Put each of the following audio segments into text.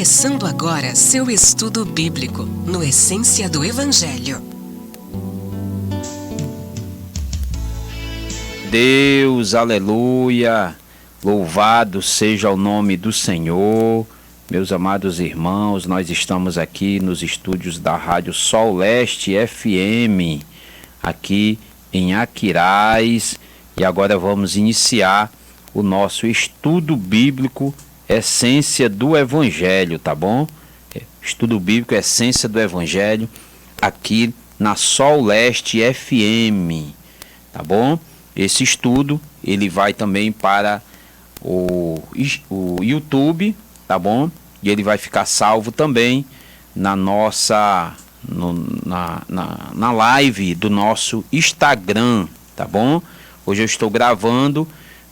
Começando agora seu estudo bíblico no Essência do Evangelho. Deus, aleluia, louvado seja o nome do Senhor. Meus amados irmãos, nós estamos aqui nos estúdios da Rádio Sol Leste FM, aqui em Aquiraz, e agora vamos iniciar o nosso estudo bíblico Essência do Evangelho, tá bom? Estudo bíblico Essência do Evangelho, aqui na Sol Leste FM, tá bom? Esse estudo, ele vai também para o YouTube, tá bom? E ele vai ficar salvo também na nossa na live do nosso Instagram, tá bom? Hoje eu estou gravando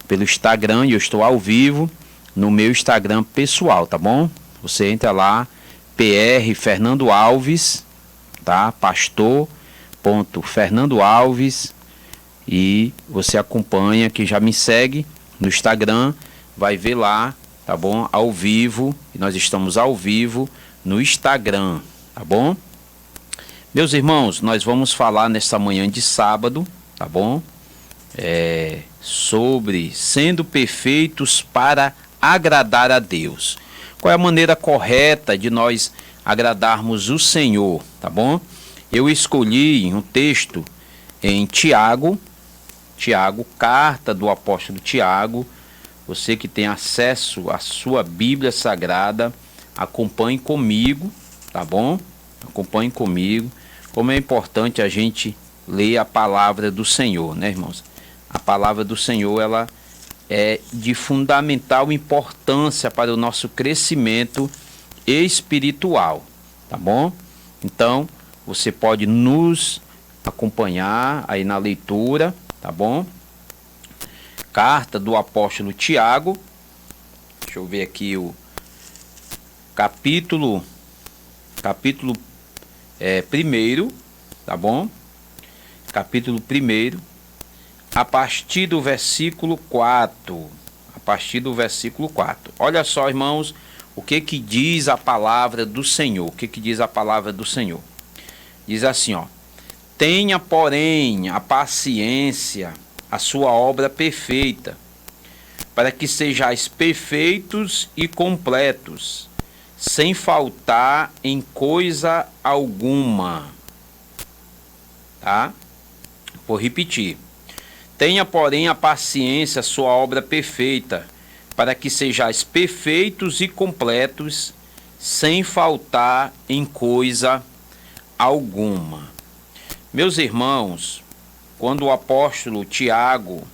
pelo Instagram e eu estou ao vivo no meu Instagram pessoal, tá bom? Você entra lá, PR Fernando Alves, tá? Pastor.Fernando Alves, e você acompanha, que já me segue no Instagram, vai ver lá, tá bom? Ao vivo, nós estamos ao vivo no Instagram, tá bom? Meus irmãos, nós vamos falar nesta manhã de sábado, tá bom? Sobre sendo perfeitos para agradar a Deus. Qual é a maneira correta de nós agradarmos o Senhor, tá bom? Eu escolhi um texto em Tiago, carta do apóstolo Tiago. Você que tem acesso à sua Bíblia Sagrada, acompanhe comigo, tá bom? Acompanhe comigo. Como é importante a gente ler a palavra do Senhor, né, irmãos? A palavra do Senhor, ela é de fundamental importância para o nosso crescimento espiritual, tá bom? Então, você pode nos acompanhar aí na leitura, tá bom? Carta do apóstolo Tiago. Deixa eu ver aqui o capítulo 1, tá bom? Capítulo 1, a partir do versículo 4. A partir do versículo 4. Olha só, irmãos, o que diz a palavra do Senhor. O que diz a palavra do Senhor? Diz assim, ó: tenha, porém, a paciência, a sua obra perfeita, para que sejais perfeitos e completos, sem faltar em coisa alguma. Tá? Vou repetir. Tenha, porém, a paciência, a sua obra perfeita, para que sejais perfeitos e completos, sem faltar em coisa alguma. Meus irmãos, quando o apóstolo Tiago,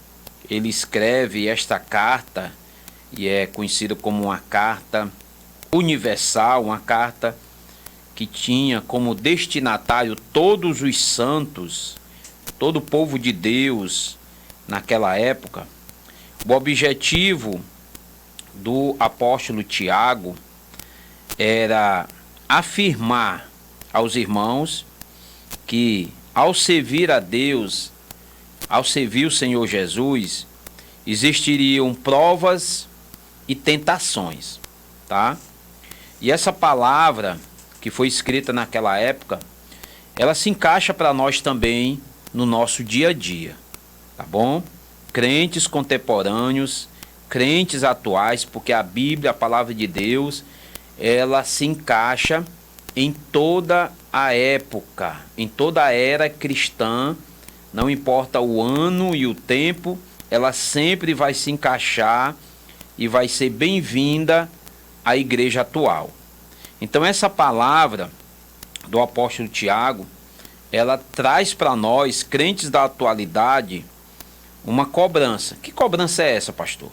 ele escreve esta carta, e é conhecida como uma carta universal, uma carta que tinha como destinatário todos os santos, todo o povo de Deus naquela época, o objetivo do apóstolo Tiago era afirmar aos irmãos que, ao servir a Deus, ao servir o Senhor Jesus, existiriam provas e tentações, tá? E essa palavra que foi escrita naquela época, ela se encaixa para nós também no nosso dia a dia, tá bom? Crentes contemporâneos, crentes atuais, porque a Bíblia, a palavra de Deus, ela se encaixa em toda a época, em toda a era cristã, não importa o ano e o tempo, ela sempre vai se encaixar e vai ser bem-vinda à igreja atual. Então essa palavra do apóstolo Tiago, ela traz para nós, crentes da atualidade, uma cobrança. Que cobrança é essa, pastor?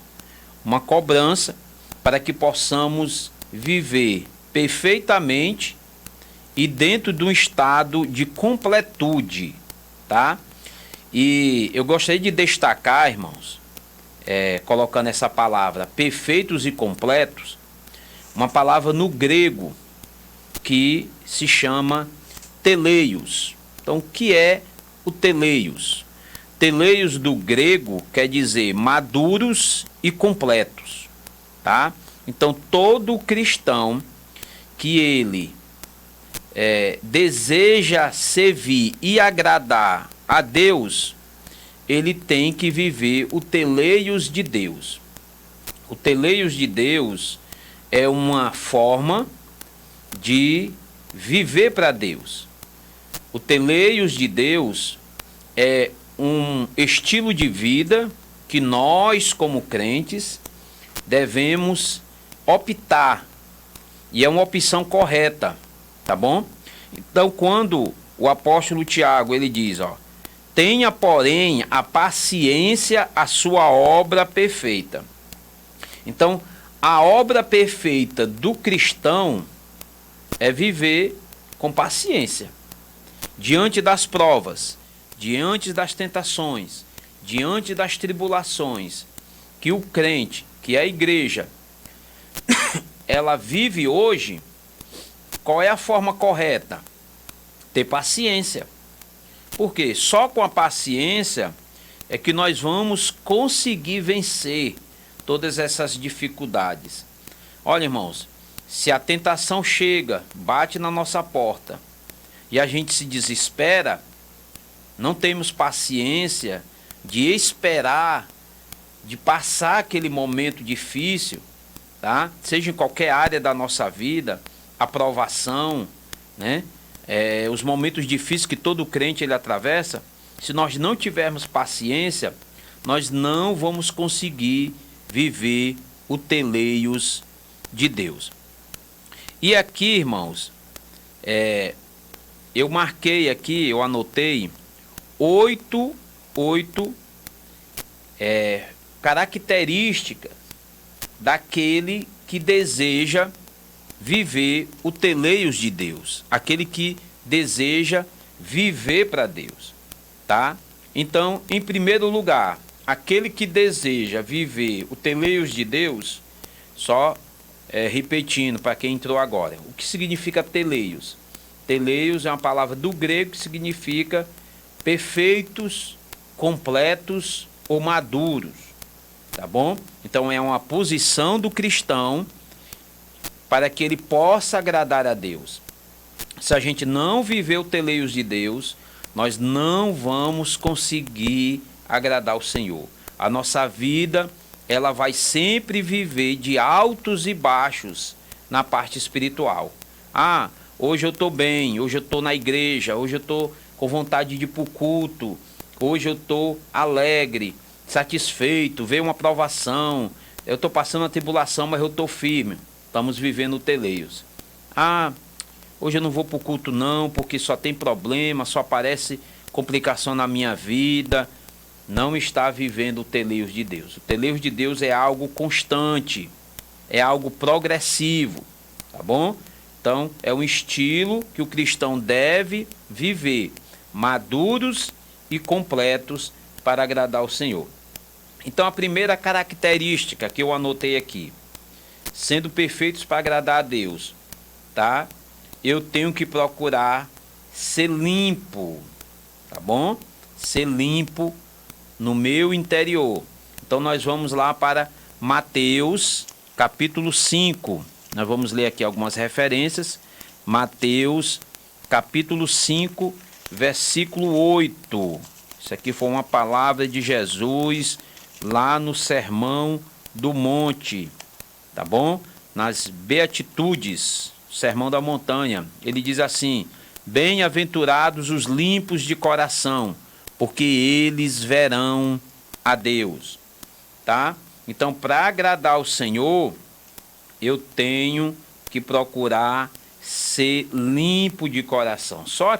Uma cobrança para que possamos viver perfeitamente e dentro de um estado de completude, tá? E eu gostaria de destacar, irmãos, colocando essa palavra, perfeitos e completos, uma palavra no grego que se chama teleios. Então, o que é o teleios? Teleios do grego quer dizer maduros e completos, tá? Então, todo cristão que ele deseja servir e agradar a Deus, ele tem que viver o teleios de Deus. O teleios de Deus é uma forma de viver para Deus. O teleios de Deus é um estilo de vida que nós, como crentes, devemos optar. E é uma opção correta, tá bom? Então, quando o apóstolo Tiago, ele diz, tenha, porém, a paciência a sua obra perfeita. Então, a obra perfeita do cristão é viver com paciência. Diante das provas, diante das tentações, diante das tribulações, que o crente, que a igreja, ela vive hoje, qual é a forma correta? Ter paciência. Porque só com a paciência é que nós vamos conseguir vencer todas essas dificuldades. Olha, irmãos, se a tentação chega, bate na nossa porta e a gente se desespera, não temos paciência de esperar, de passar aquele momento difícil, tá? Seja em qualquer área da nossa vida, a provação, né? Os momentos difíceis que todo crente ele atravessa, se nós não tivermos paciência, nós não vamos conseguir viver o teleios de Deus. E aqui, irmãos, eu marquei aqui, eu anotei 8 características daquele que deseja viver o teleios de Deus, aquele que deseja viver para Deus, tá? Então, em primeiro lugar, aquele que deseja viver o teleios de Deus, só repetindo para quem entrou agora, o que significa teleios? Teleios é uma palavra do grego que significa perfeitos, completos ou maduros, tá bom? Então é uma posição do cristão para que ele possa agradar a Deus. Se a gente não viver o teleios de Deus, nós não vamos conseguir agradar o Senhor. A nossa vida, ela vai sempre viver de altos e baixos na parte espiritual. Hoje eu estou bem, hoje eu estou na igreja, hoje eu estou com vontade de ir para o culto, hoje eu estou alegre, satisfeito, veio uma provação, eu estou passando uma tribulação, mas eu estou firme. Estamos vivendo o teleios. Hoje eu não vou para o culto não, porque só tem problema, só aparece complicação na minha vida. Não está vivendo o teleios de Deus. O teleios de Deus é algo constante, é algo progressivo, tá bom? Então, é um estilo que o cristão deve viver, maduros e completos para agradar o Senhor. Então, a primeira característica que eu anotei aqui, sendo perfeitos para agradar a Deus, tá? Eu tenho que procurar ser limpo, tá bom? Ser limpo no meu interior. Então nós vamos lá para Mateus, capítulo 5. Nós vamos ler aqui algumas referências. Mateus, capítulo 5, versículo 8. Isso aqui foi uma palavra de Jesus lá no Sermão do Monte, tá bom? Nas Beatitudes, Sermão da Montanha, ele diz assim: bem-aventurados os limpos de coração, porque eles verão a Deus, tá? Então, para agradar o Senhor, eu tenho que procurar ser limpo de coração. Só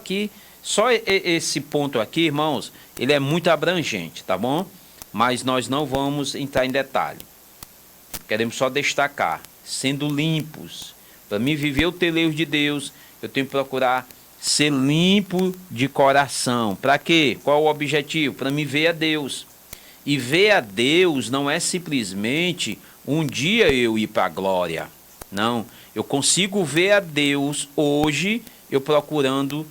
esse ponto aqui, irmãos, ele é muito abrangente, tá bom? Mas nós não vamos entrar em detalhe. Queremos só destacar, sendo limpos. Para mim viver o teleios de Deus, eu tenho que procurar ser limpo de coração. Para quê? Qual o objetivo? Para mim ver a Deus. E ver a Deus não é simplesmente um dia eu ir para a glória. Não, eu consigo ver a Deus hoje, eu procurando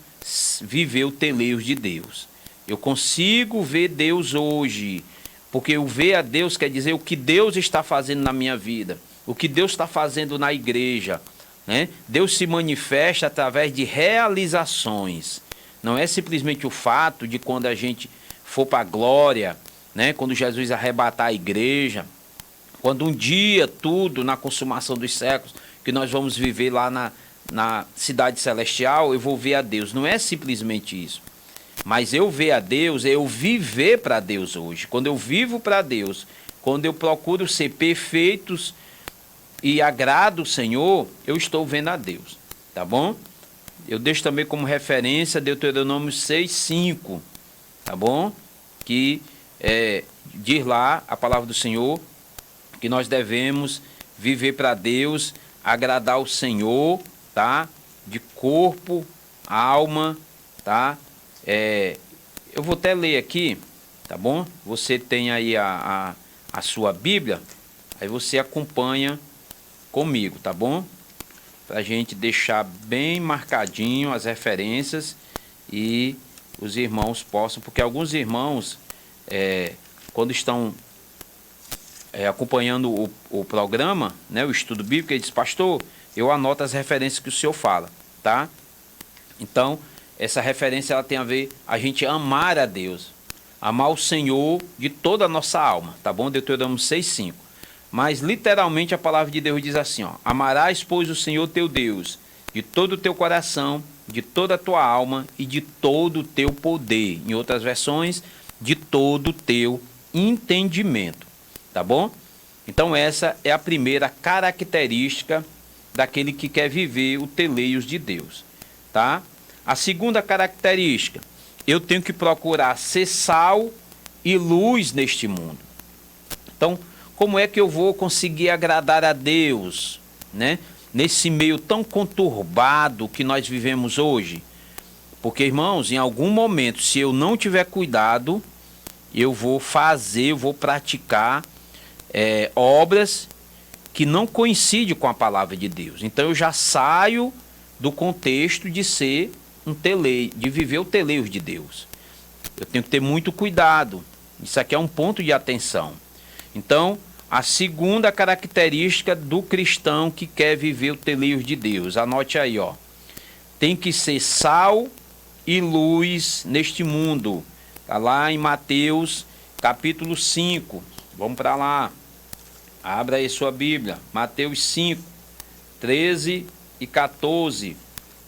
viver o teleios de Deus. Eu consigo ver Deus hoje, porque o ver a Deus quer dizer o que Deus está fazendo na minha vida, o que Deus está fazendo na igreja, né? Deus se manifesta através de realizações. Não é simplesmente o fato de quando a gente for para a glória, né? Quando Jesus arrebatar a igreja, quando um dia tudo, na consumação dos séculos, que nós vamos viver lá na cidade celestial, eu vou ver a Deus. Não é simplesmente isso. Mas eu ver a Deus é eu viver para Deus hoje. Quando eu vivo para Deus, quando eu procuro ser perfeitos e agrado o Senhor, eu estou vendo a Deus. Tá bom? Eu deixo também como referência Deuteronômio 6:5. Tá bom? Que diz lá a palavra do Senhor que nós devemos viver para Deus, agradar o Senhor, tá? De corpo, alma, tá? Eu vou até ler aqui, tá bom? Você tem aí a sua Bíblia, aí você acompanha comigo, tá bom? Pra gente deixar bem marcadinho as referências e os irmãos possam, porque alguns irmãos, quando estão acompanhando o programa, né, o estudo bíblico, ele diz: pastor, eu anoto as referências que o senhor fala, tá? Então, essa referência ela tem a ver a gente amar a Deus, amar o Senhor de toda a nossa alma, tá bom? Deuteronômio 6:5. Mas literalmente a palavra de Deus diz assim, ó: amarás, pois, o Senhor teu Deus de todo o teu coração, de toda a tua alma e de todo o teu poder. Em outras versões, de todo o teu entendimento. Tá bom? Então essa é a primeira característica daquele que quer viver o teleios de Deus, tá? A segunda característica, eu tenho que procurar ser sal e luz neste mundo. Então, como é que eu vou conseguir agradar a Deus, né? Nesse meio tão conturbado que nós vivemos hoje? Porque, irmãos, em algum momento, se eu não tiver cuidado, eu vou praticar obras que não coincidem com a palavra de Deus. Então eu já saio do contexto de ser um teleio, de viver o teleios de Deus. Eu tenho que ter muito cuidado. Isso aqui é um ponto de atenção. Então, a segunda característica do cristão que quer viver o teleios de Deus, anote aí, ó. Tem que ser sal e luz neste mundo. Está lá em Mateus capítulo 5. Vamos para lá. Abra aí sua Bíblia. Mateus 5, 13 e 14.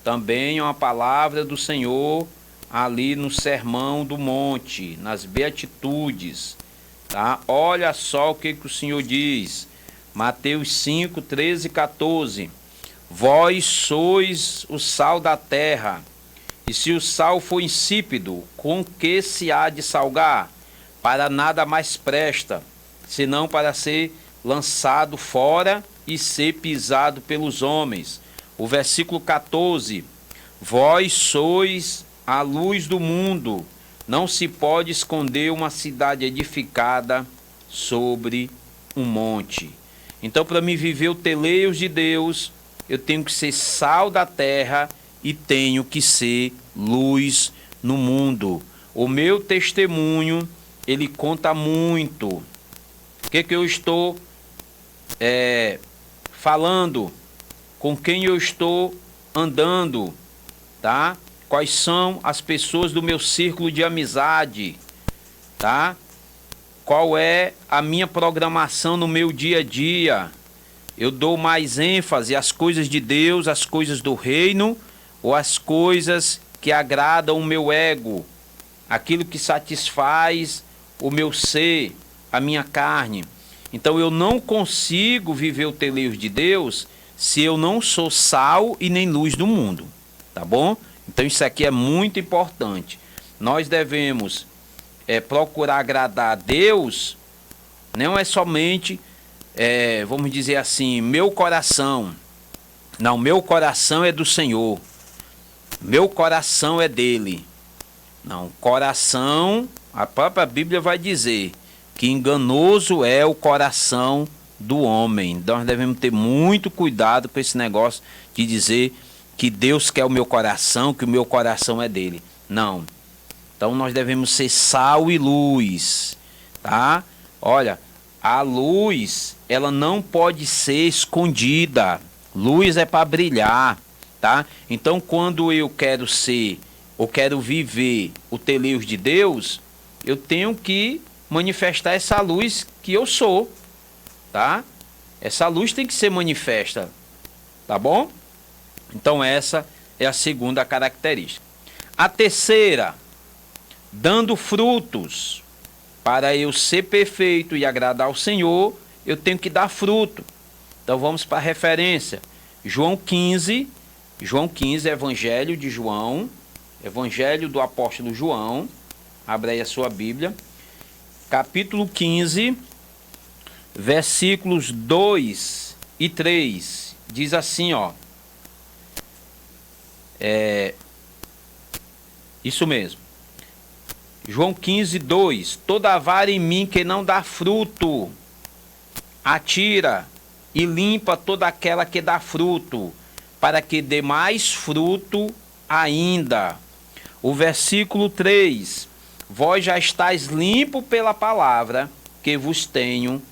Também é uma palavra do Senhor ali no Sermão do Monte, nas Beatitudes. Tá? Olha só o que o Senhor diz. Mateus 5, 13 e 14. Vós sois o sal da terra. E se o sal for insípido, com que se há de salgar? Para nada mais presta, senão para ser lançado fora e ser pisado pelos homens. O versículo 14. Vós sois a luz do mundo. Não se pode esconder uma cidade edificada sobre um monte. Então, para mim viver o teleios de Deus, eu tenho que ser sal da terra e tenho que ser luz no mundo. O meu testemunho, ele conta muito. O que eu estou falando? Com quem eu estou andando? Tá? Quais são as pessoas do meu círculo de amizade? Tá? Qual é a minha programação no meu dia a dia? Eu dou mais ênfase às coisas de Deus, às coisas do reino, ou às coisas que agradam o meu ego, aquilo que satisfaz o meu ser, a minha carne. Então eu não consigo viver o teleios de Deus se eu não sou sal e nem luz do mundo, tá bom? Então isso aqui é muito importante. Nós devemos procurar agradar a Deus, não é somente, vamos dizer assim, meu coração. Não, meu coração é do Senhor. Meu coração é dele. Não, coração, a própria Bíblia vai dizer que enganoso é o coração do homem. Nós devemos ter muito cuidado com esse negócio de dizer que Deus quer o meu coração, que o meu coração é dele. Não. Então nós devemos ser sal e luz, tá? Olha, a luz, ela não pode ser escondida. Luz é para brilhar, tá? Então, quando eu quero ser, ou quero viver o teleios de Deus, eu tenho que manifestar essa luz que eu sou, tá? Essa luz tem que ser manifesta, tá bom? Então, essa é a segunda característica. A terceira, dando frutos. Para eu ser perfeito e agradar ao Senhor, eu tenho que dar fruto. Então vamos para a referência. João 15, Evangelho de João, Evangelho do apóstolo João. Abre aí a sua Bíblia. Capítulo 15, versículos 2 e 3. Diz assim, ó. Isso mesmo. João 15, 2. Toda vara em mim que não dá fruto, atira e limpa toda aquela que dá fruto, para que dê mais fruto ainda. O versículo 3. Vós já estáis limpo pela palavra que vos tenho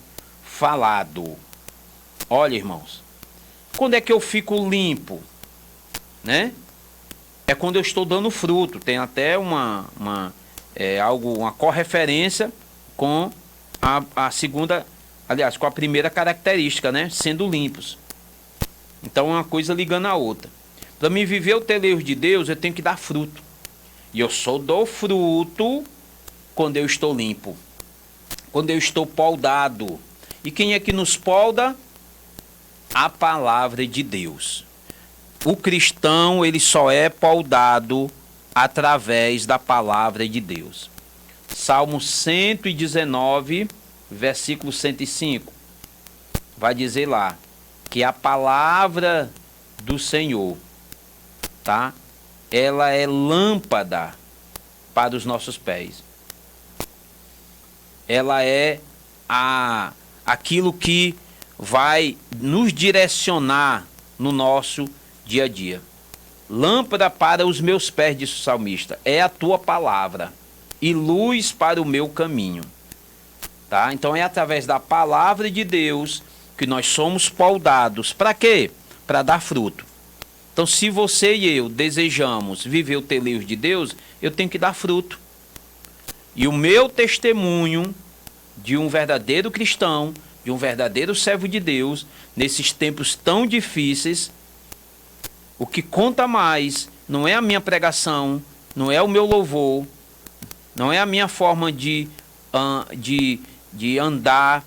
falado. Olha, irmãos, quando é que eu fico limpo? Né? É quando eu estou dando fruto. Tem até uma correferência com a segunda, aliás, com a primeira característica, né? Sendo limpos. Então, uma coisa ligando a outra. Para mim viver o teleios de Deus, eu tenho que dar fruto. E eu só dou fruto quando eu estou limpo. Quando eu estou poldado. E quem é que nos polda? A palavra de Deus. O cristão, ele só é poldado através da palavra de Deus. Salmo 119, versículo 105. Vai dizer lá que a palavra do Senhor, tá? Ela é lâmpada para os nossos pés. Ela é aquilo que vai nos direcionar no nosso dia a dia. Lâmpada para os meus pés, disse o salmista, é a tua palavra, e luz para o meu caminho. Tá? Então é através da palavra de Deus que nós somos poldados. Para quê? Para dar fruto. Então, se você e eu desejamos viver o teleios de Deus, eu tenho que dar fruto. E o meu testemunho de um verdadeiro cristão, de um verdadeiro servo de Deus, nesses tempos tão difíceis, o que conta mais não é a minha pregação, não é o meu louvor, não é a minha forma de andar,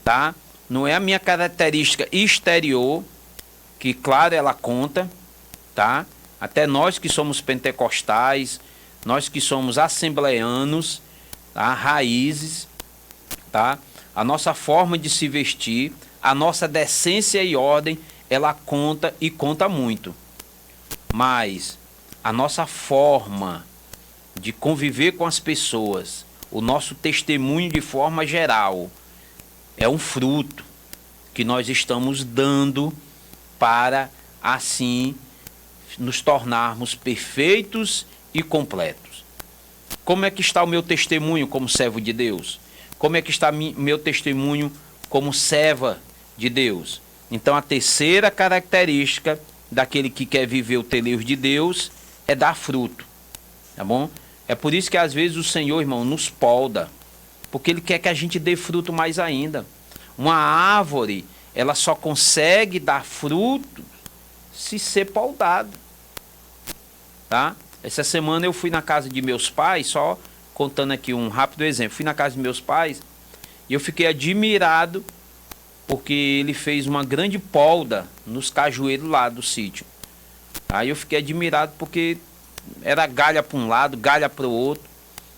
tá? Não é a minha característica exterior, que claro ela conta, tá? Até nós que somos pentecostais, nós que somos assembleanos, tá? Raízes, tá? A nossa forma de se vestir, a nossa decência e ordem, ela conta e conta muito. Mas a nossa forma de conviver com as pessoas, o nosso testemunho de forma geral, é um fruto que nós estamos dando para assim nos tornarmos perfeitos e completos. Como é que está o meu testemunho como servo de Deus? Como é que está meu testemunho como serva de Deus? Então a terceira característica daquele que quer viver o teleios de Deus é dar fruto, tá bom? É por isso que às vezes o Senhor, irmão, nos polda, porque Ele quer que a gente dê fruto mais ainda. Uma árvore, ela só consegue dar fruto se ser poldada, tá? Essa semana eu fui na casa de meus pais, só contando aqui um rápido exemplo. Fui na casa de meus pais e eu fiquei admirado porque ele fez uma grande polda nos cajueiros lá do sítio. Aí eu fiquei admirado porque era galha para um lado, galha para o outro,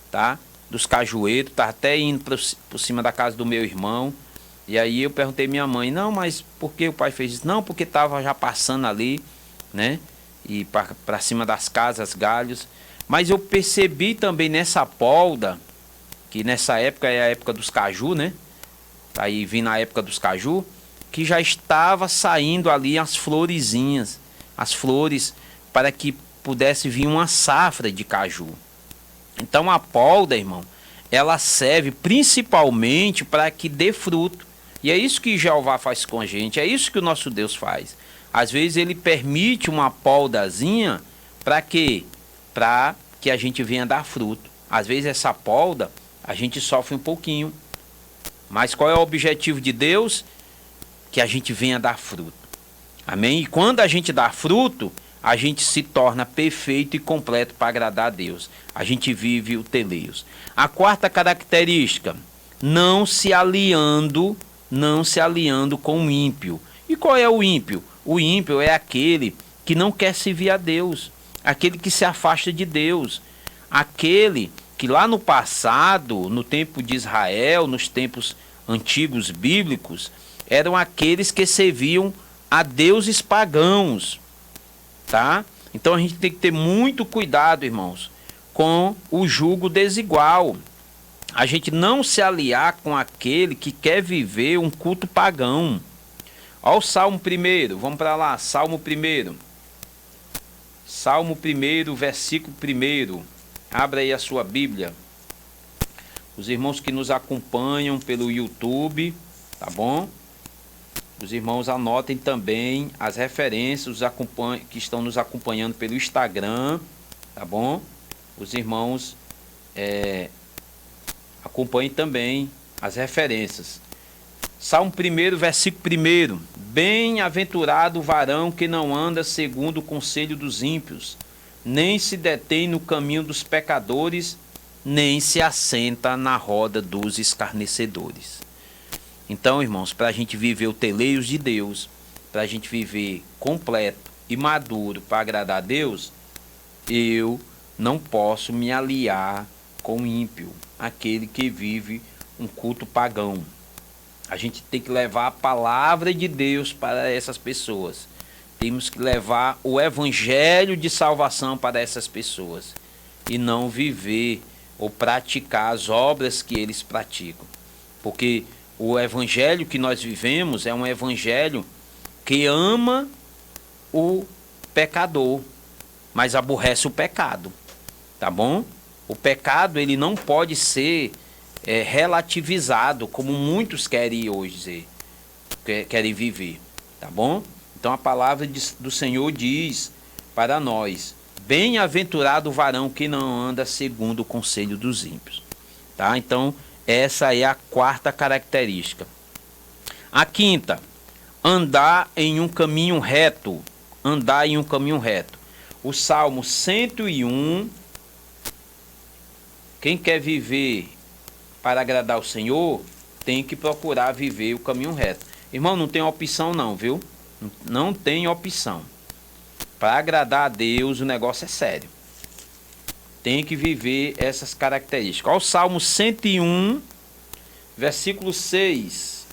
tá? Dos cajueiros, tá até indo por cima da casa do meu irmão. E aí eu perguntei à minha mãe, não, mas por que o pai fez isso? Não, porque tava já passando ali, né? E para cima das casas, galhos. Mas eu percebi também nessa polda, que nessa época é a época dos caju, né? Aí vim na época dos caju, que já estava saindo ali as florezinhas, as flores, para que pudesse vir uma safra de caju. Então a polda, irmão, ela serve principalmente para que dê fruto, E é isso que Jeová faz com a gente, é isso que o nosso Deus faz. Às vezes ele permite uma poldazinha para quê? Para que a gente venha dar fruto. Às vezes essa polda a gente sofre um pouquinho. Mas qual é o objetivo de Deus? Que a gente venha dar fruto. Amém? E quando a gente dá fruto, a gente se torna perfeito e completo para agradar a Deus. A gente vive o teleios. A quarta característica, não se aliando com o ímpio. E qual é o ímpio? O ímpio é aquele que não quer servir a Deus, aquele que se afasta de Deus, aquele que lá no passado, no tempo de Israel, nos tempos antigos bíblicos, eram aqueles que serviam a deuses pagãos, tá? Então a gente tem que ter muito cuidado, irmãos, com o jugo desigual. A gente não se aliar com aquele que quer viver um culto pagão. Olha o Salmo 1, vamos para lá, Salmo 1. Salmo 1, versículo 1. Abra aí a sua Bíblia. Os irmãos que nos acompanham pelo YouTube, tá bom? Os irmãos anotem também as referências, que estão nos acompanhando pelo Instagram, tá bom? Os irmãos acompanhem também as referências. Salmo 1, versículo 1. Bem-aventurado o varão que não anda segundo o conselho dos ímpios, nem se detém no caminho dos pecadores, nem se assenta na roda dos escarnecedores. Então, irmãos, para a gente viver o teleios de Deus, para a gente viver completo e maduro para agradar a Deus, eu não posso me aliar com o ímpio, aquele que vive um culto pagão. A gente tem que levar a palavra de Deus para essas pessoas. Temos que levar o evangelho de salvação para essas pessoas e não viver ou praticar as obras que eles praticam. Porque o evangelho que nós vivemos é um evangelho que ama o pecador, mas aborrece o pecado, tá bom? O pecado ele não pode ser relativizado, como muitos querem hoje dizer, querem viver, tá bom? Então a palavra do Senhor diz para nós: bem-aventurado o varão que não anda segundo o conselho dos ímpios, tá? Então essa é a quarta característica. A quinta, andar em um caminho reto. Andar em um caminho reto. O Salmo 101, quem quer viver para agradar o Senhor, tem que procurar viver o caminho reto. Irmão, não tem opção não, viu? Não tem opção. Para agradar a Deus, o negócio é sério. Tem que viver essas características. Olha o Salmo 101, versículo 6.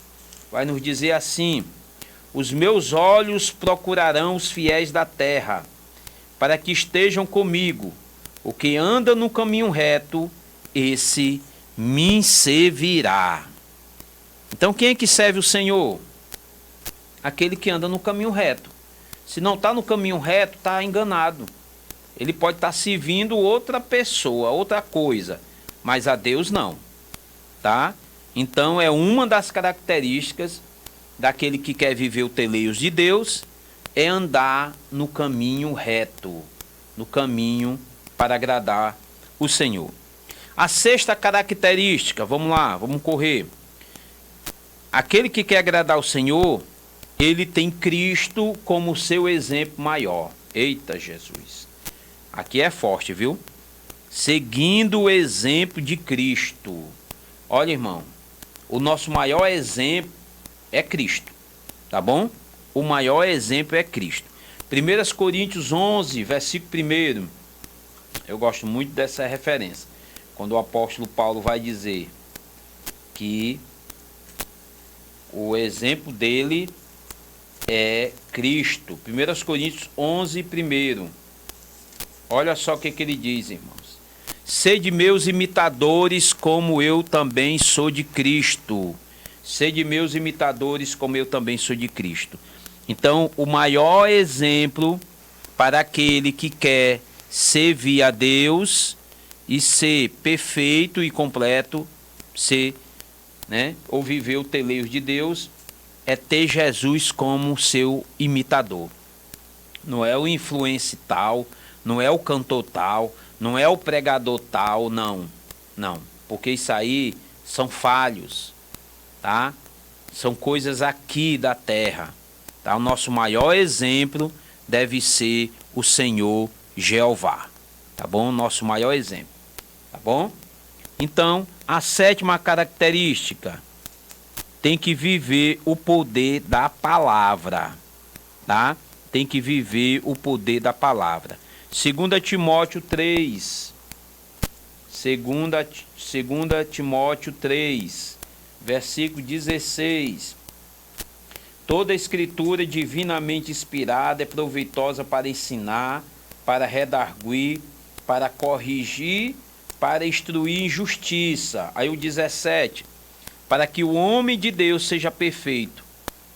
Vai nos dizer assim: os meus olhos procurarão os fiéis da terra, para que estejam comigo. O que anda no caminho reto, esse me servirá. Então quem é que serve o Senhor? Aquele que anda no caminho reto. Se não está no caminho reto, está enganado. Ele pode estar servindo outra pessoa, outra coisa, mas a Deus não, tá? Então é uma das características daquele que quer viver o teleios de Deus, é andar no caminho reto, no caminho para agradar o Senhor. A sexta característica, vamos lá, vamos correr. Aquele que quer agradar o Senhor, ele tem Cristo como seu exemplo maior. Eita Jesus! Aqui é forte, viu? Seguindo o exemplo de Cristo. Olha, irmão, o nosso maior exemplo é Cristo, tá bom? O maior exemplo é Cristo. 1 Coríntios 11, versículo 1. Eu gosto muito dessa referência. Quando o apóstolo Paulo vai dizer que o exemplo dele é Cristo. 1 Coríntios 11, 1. Olha só o que ele diz, irmãos. Sede meus imitadores, como eu também sou de Cristo. Sede meus imitadores, como eu também sou de Cristo. Então, o maior exemplo para aquele que quer servir a Deus e ser perfeito e completo, ser né, ou viver o teleios de Deus, é ter Jesus como seu imitador. Não é o influencer tal, não é o cantor tal, não é o pregador tal, não. Não, porque isso aí são falhos, tá? São coisas aqui da terra, tá? O nosso maior exemplo deve ser o Senhor Jeová, tá bom? Nosso maior exemplo, tá bom? Então, a sétima característica, tem que viver o poder da palavra, tá? Tem que viver o poder da palavra. 2 Timóteo 3, 2 Timóteo 3, versículo 16. Toda a escritura divinamente inspirada é proveitosa para ensinar, para redarguir, para corrigir, para instruir em justiça. Aí o 17. Para que o homem de Deus seja perfeito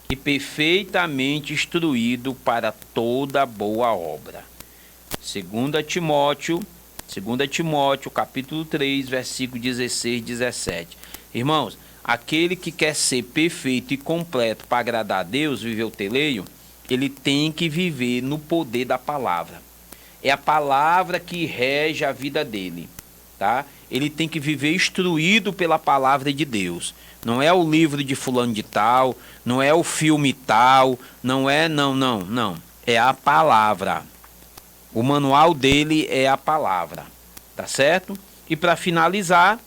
e perfeitamente instruído para toda boa obra. 2 Timóteo, capítulo 3, versículo 16 e 17. Irmãos, aquele que quer ser perfeito e completo para agradar a Deus, viver o teleio, ele tem que viver no poder da palavra. É a palavra que rege a vida dele, tá? Ele tem que viver instruído pela palavra de Deus. Não é o livro de fulano de tal, não é o filme tal, não. É a palavra. O manual dele é a palavra, tá certo? E para finalizar,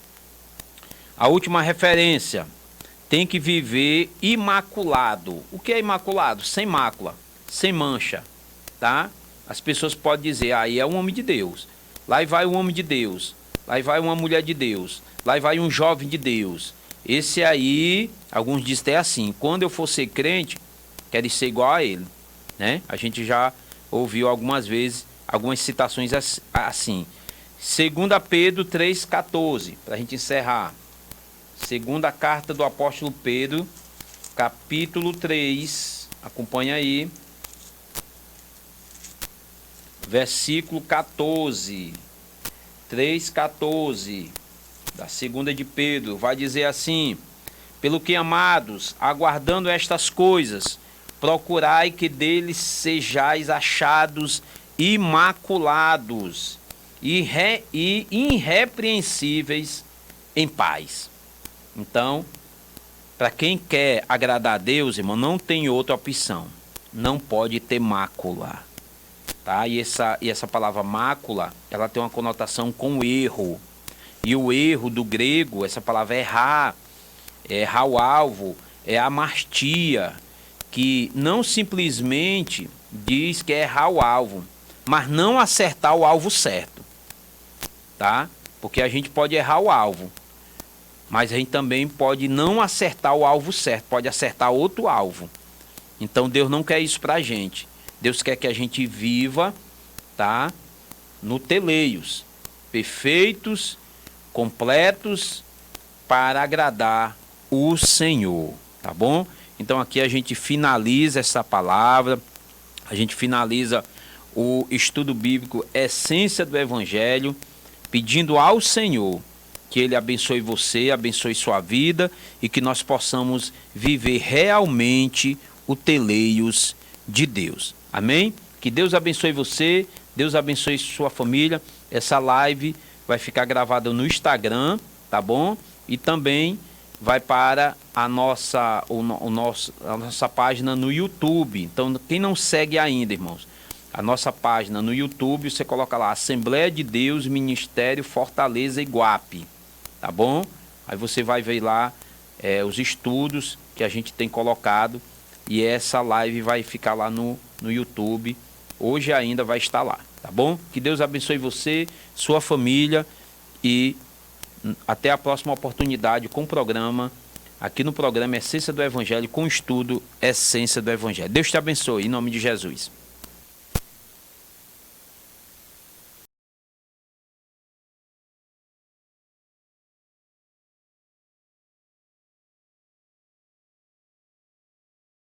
a última referência, tem que viver imaculado. O que é imaculado? Sem mácula, sem mancha, tá? As pessoas podem dizer, aí é um homem de Deus, lá vai um homem de Deus, lá vai uma mulher de Deus, lá vai um jovem de Deus. Esse aí, alguns dizem assim, quando eu for ser crente, quero ser igual a ele, né? A gente já ouviu algumas vezes, algumas citações assim. 2 Pedro 3,14, para a gente encerrar. Segunda carta do apóstolo Pedro, capítulo 3, acompanha aí, versículo 14, 3,14, da segunda de Pedro, vai dizer assim: pelo que, amados, aguardando estas coisas, procurai que deles sejais achados imaculados e irrepreensíveis em paz. Então, para quem quer agradar a Deus, irmão, não tem outra opção. Não pode ter mácula, tá? E essa palavra mácula, ela tem uma conotação com erro. E o erro do grego, essa palavra é errar o alvo, é amastia, que não simplesmente diz que é errar o alvo, mas não acertar o alvo certo, tá? Porque a gente pode errar o alvo, mas a gente também pode não acertar o alvo certo, pode acertar outro alvo. Então Deus não quer isso pra gente. Deus quer que a gente viva, tá? No teleios, perfeitos, completos, para agradar o Senhor, tá bom? Então aqui a gente finaliza essa palavra, a gente finaliza o estudo bíblico Essência do Evangelho, pedindo ao Senhor que Ele abençoe você, abençoe sua vida e que nós possamos viver realmente o teleios de Deus. Amém? Que Deus abençoe você, Deus abençoe sua família. Essa live vai ficar gravada no Instagram, tá bom? E também vai para a nossa página no YouTube. Então, quem não segue ainda, irmãos, a nossa página no YouTube, você coloca lá Assembleia de Deus, Ministério Fortaleza Iguape, tá bom? Aí você vai ver lá os estudos que a gente tem colocado e essa live vai ficar lá no YouTube. Hoje ainda vai estar lá, tá bom? Que Deus abençoe você, sua família e até a próxima oportunidade com o programa, aqui no programa Essência do Evangelho, com o estudo Essência do Evangelho. Deus te abençoe, em nome de Jesus.